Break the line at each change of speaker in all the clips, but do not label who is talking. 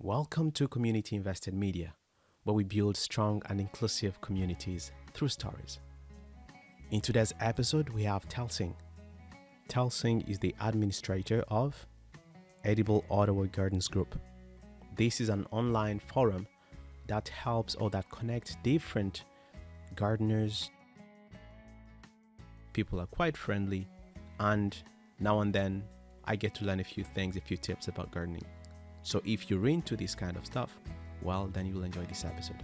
Welcome to Community Invested Media, where we build strong and inclusive communities through stories. In today's episode, we have Telsing. Telsing is the administrator of Edible Ottawa Gardens Group. This is an online forum that helps or that connects different gardeners. People are quite friendly, and now and then I get to learn a few things, a few tips about gardening. So if you're into this kind of stuff, well, then you'll enjoy this episode.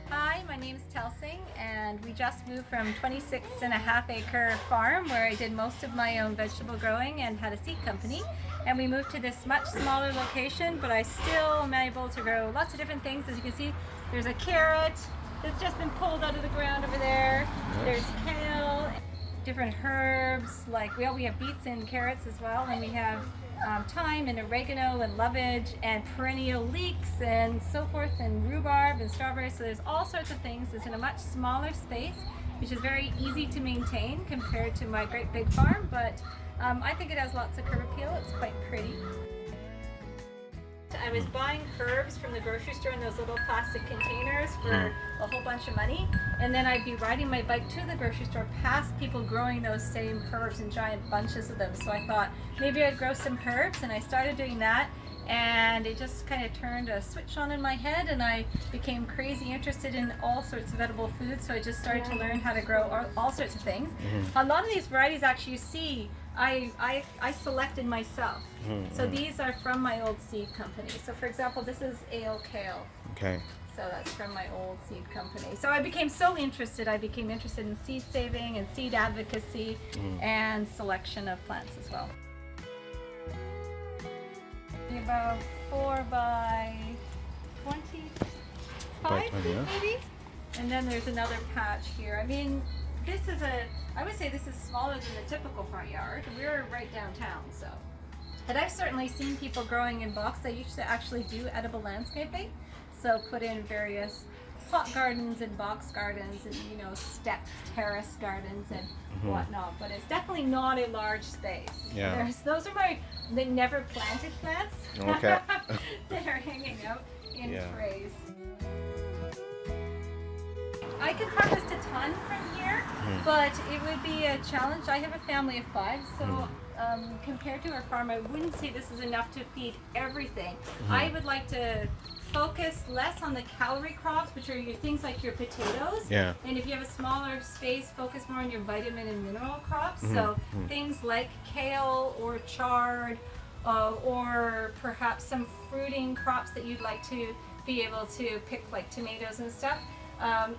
Hi, my name is Telsing, and we just moved from 26.5-acre farm where I did most of my own vegetable growing and had a seed company. And we moved to this much smaller location, but I still am able to grow lots of different things. As you can see, there's a carrot that's just been pulled out of the ground over there.
Nice.
There's kale, different herbs, like we have beets and carrots as well, and we have thyme and oregano and lovage and perennial leeks and so forth, and rhubarb and strawberries. So there's all sorts of things. It's in a much smaller space, which is very easy to maintain compared to my great big farm, but I think it has lots of curb appeal. It's quite pretty. I was buying herbs from the grocery store in those little plastic containers for a whole bunch of money, and then I'd be riding my bike to the grocery store past people growing those same herbs in giant bunches of them. So I thought maybe I'd grow some herbs, and I started doing that, and it just kind of turned a switch on in my head, and I became crazy interested in all sorts of edible foods. So I just started to learn how to grow all sorts of things. A lot of these varieties actually you see I selected myself. So these are from my old seed company. So for example, this is ale kale.
Okay.
So that's from my old seed company. So I became so interested. I became interested in seed saving and seed advocacy and selection of plants as well. About 4 by 25 maybe. And then there's another patch here. I mean, I would say this is smaller than the typical front yard. We're right downtown, so. And I've certainly seen people growing in box. They used to actually do edible landscaping. So put in various pot gardens and box gardens and, stepped terrace gardens and whatnot. But it's definitely not a large space.
Yeah.
Those are the never planted plants.
Okay.
That are hanging out in trays. I could harvest a ton from here, but it would be a challenge. I have a family of 5, so compared to our farm, I wouldn't say this is enough to feed everything. I would like to focus less on the calorie crops, which are your things like your potatoes.
Yeah.
And if you have a smaller space, focus more on your vitamin and mineral crops. So things like kale or chard, or perhaps some fruiting crops that you'd like to be able to pick, like tomatoes and stuff.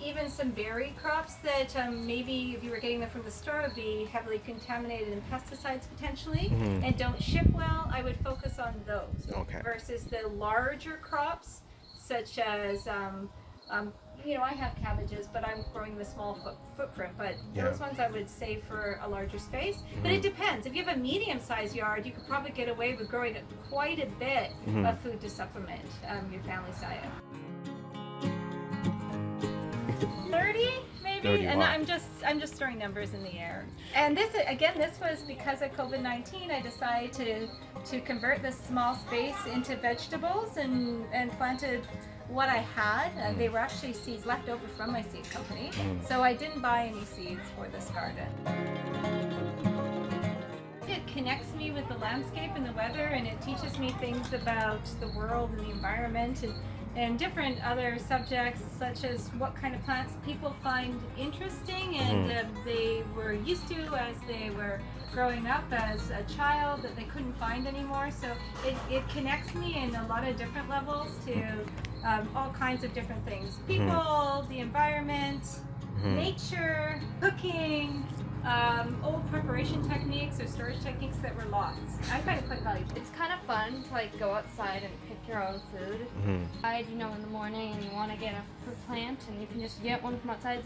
Even some berry crops that maybe if you were getting them from the store would be heavily contaminated in pesticides potentially and don't ship well. I would focus on those versus the larger crops such as I have cabbages, but I'm growing them a small footprint, but those ones I would save for a larger space. But it depends. If you have a medium-sized yard, you could probably get away with growing quite a bit of food to supplement your family's diet. 30 maybe,
30,
and
wow.
I'm just throwing numbers in the air. And this was because of COVID-19. I decided to convert this small space into vegetables and planted what I had. They were actually seeds left over from my seed company, so I didn't buy any seeds for this garden. It connects me with the landscape and the weather, and it teaches me things about the world and the environment and different other subjects, such as what kind of plants people find interesting and they were used to as they were growing up as a child that they couldn't find anymore. So it connects me in a lot of different levels to all kinds of different things. People, the environment, nature, cooking, old preparation techniques or storage techniques that were lost. I find it quite valuable.
It's kind of fun to go outside and pick your own food. In the morning and you want to get a fruit plant and you can just get one from outside.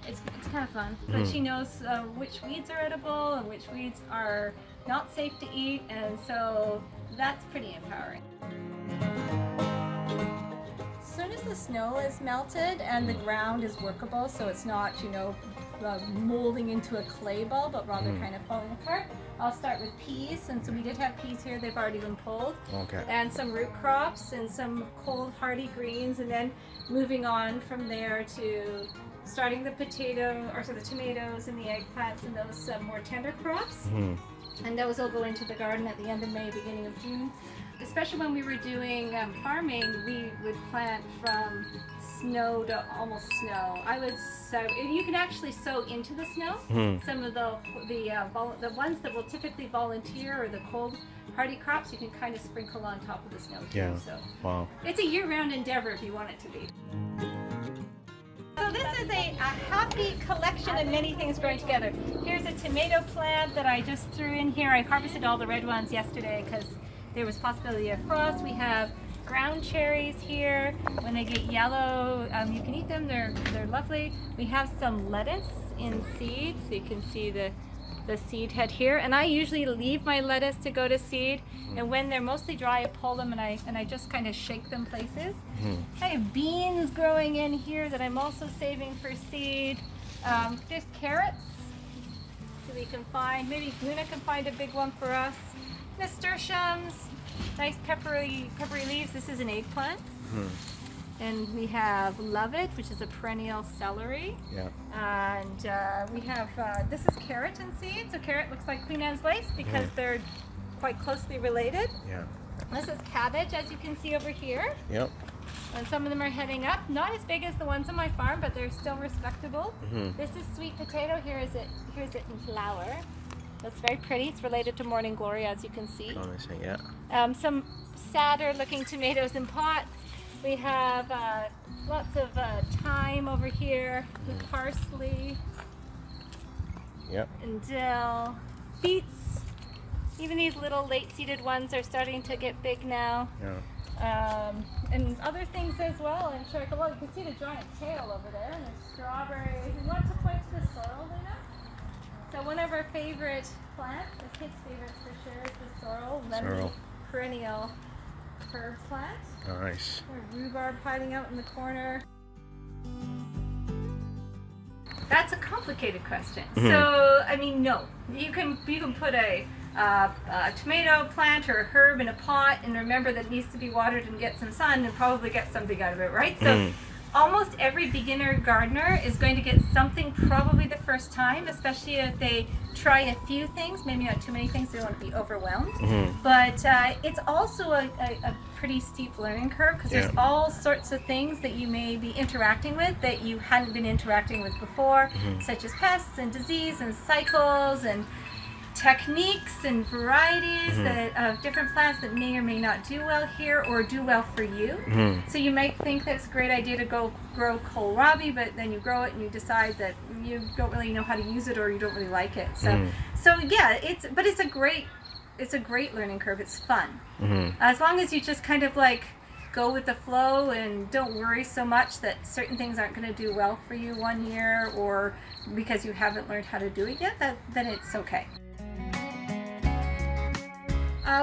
It's kind of fun.
But she knows which weeds are edible and which weeds are not safe to eat, and so that's pretty empowering. As soon as the snow is melted and the ground is workable, so it's not, molding into a clay ball, but rather kind of falling apart, I'll start with peas, and so we did have peas here. They've already been pulled.
Okay.
And some root crops and some cold hardy greens, and then moving on from there to starting the the tomatoes and the eggplants and those more tender crops. And those will go into the garden at the end of May, beginning of June. Especially when we were doing farming, we would plant from snow to almost snow. You can actually sow into the snow. Some of the ones that will typically volunteer or the cold hardy crops, you can kind of sprinkle on top of the snow too.
Yeah.
So
Wow.
it's a year-round endeavor if you want it to be. So this is a happy collection of many things growing together. Here's a tomato plant that I just threw in here. I harvested all the red ones yesterday because there was possibility of frost. We have ground cherries here. When they get yellow, you can eat them. They're lovely. We have some lettuce in seed, so you can see the seed head here. And I usually leave my lettuce to go to seed. And when they're mostly dry, I pull them and I just kind of shake them places. I have beans growing in here that I'm also saving for seed. There's carrots that we can find. Maybe Luna can find a big one for us. Nasturtiums, nice peppery leaves. This is an eggplant. And we have lovett, which is a perennial celery.
Yeah.
And we have, this is carrot and seed. So carrot looks like Queen Anne's lace because they're quite closely related.
Yeah.
This is cabbage, as you can see over here.
Yep.
And some of them are heading up. Not as big as the ones on my farm, but they're still respectable. This is sweet potato. Here's it in flower. That's very pretty. It's related to morning glory, as you can see.
Promising, yeah.
Some sadder looking tomatoes in pots. We have lots of thyme over here, with parsley,
Yep.
and dill, beets. Even these little late-seeded ones are starting to get big now.
Yeah.
And other things as well. I'm sure you can see the giant kale over there, and there's strawberries. You want to point to the sorrel, Luna? So one of our favorite plants, the kids' favorites for sure, is the sorrel, lemon perennial herb plant.
Nice.
There's rhubarb hiding out in the corner. That's a complicated question. So, I mean, no. You can put a tomato plant or a herb in a pot and remember that it needs to be watered and get some sun and probably get something out of it, right? So almost every beginner gardener is going to get something probably the first time, especially if they try a few things, maybe not too many things, they don't want to be overwhelmed. But it's also a pretty steep learning curve because there's all sorts of things that you may be interacting with that you hadn't been interacting with before, such as pests and disease and cycles and techniques and varieties of different plants that may or may not do well here or do well for you. So you might think that it's a great idea to go grow kohlrabi, but then you grow it and you decide that you don't really know how to use it or you don't really like it. So yeah, it's a great learning curve. It's fun. As long as you just kind of like go with the flow and don't worry so much that certain things aren't going to do well for you one year or because you haven't learned how to do it yet, then it's okay.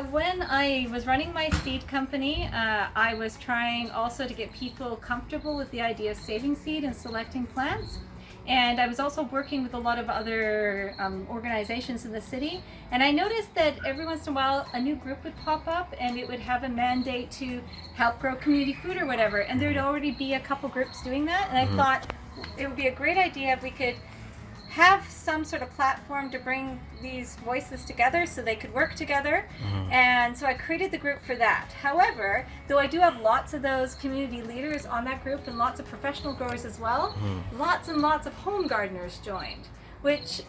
When I was running my seed company, I was trying also to get people comfortable with the idea of saving seed and selecting plants. And I was also working with a lot of other organizations in the city. And I noticed that every once in a while a new group would pop up and it would have a mandate to help grow community food or whatever. And there'd already be a couple groups doing that. And I thought it would be a great idea if we could have some sort of platform to bring these voices together so they could work together. And so I created the group for that. However, though I do have lots of those community leaders on that group and lots of professional growers as well, lots and lots of home gardeners joined,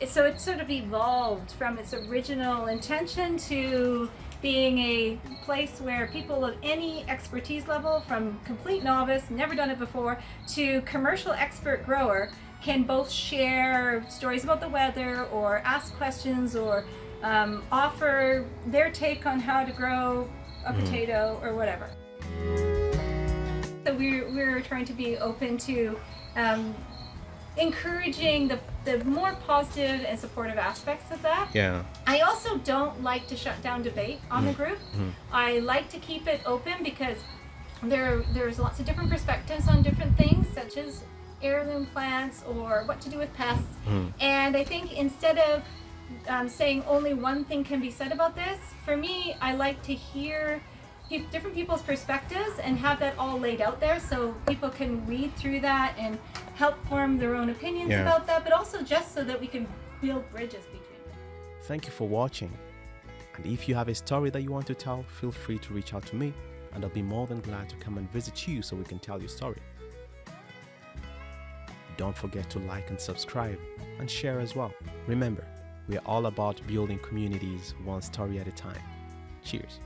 so it sort of evolved from its original intention to being a place where people of any expertise level, from complete novice, never done it before, to commercial expert grower, can both share stories about the weather or ask questions or offer their take on how to grow a potato or whatever. So we're trying to be open to encouraging the more positive and supportive aspects of that.
Yeah.
I also don't like to shut down debate on the group. I like to keep it open because there's lots of different perspectives on different things, such as heirloom plants or what to do with pests. And I think instead of saying only one thing can be said about this. For me, I like to hear different people's perspectives and have that all laid out there so people can read through that and help form their own opinions about that, but also just so that we can build bridges between them.
Thank you for watching. And if you have a story that you want to tell, feel free to reach out to me, and I'll be more than glad to come and visit you so we can tell your story. Don't forget to like and subscribe and share as well. Remember, we are all about building communities one story at a time. Cheers.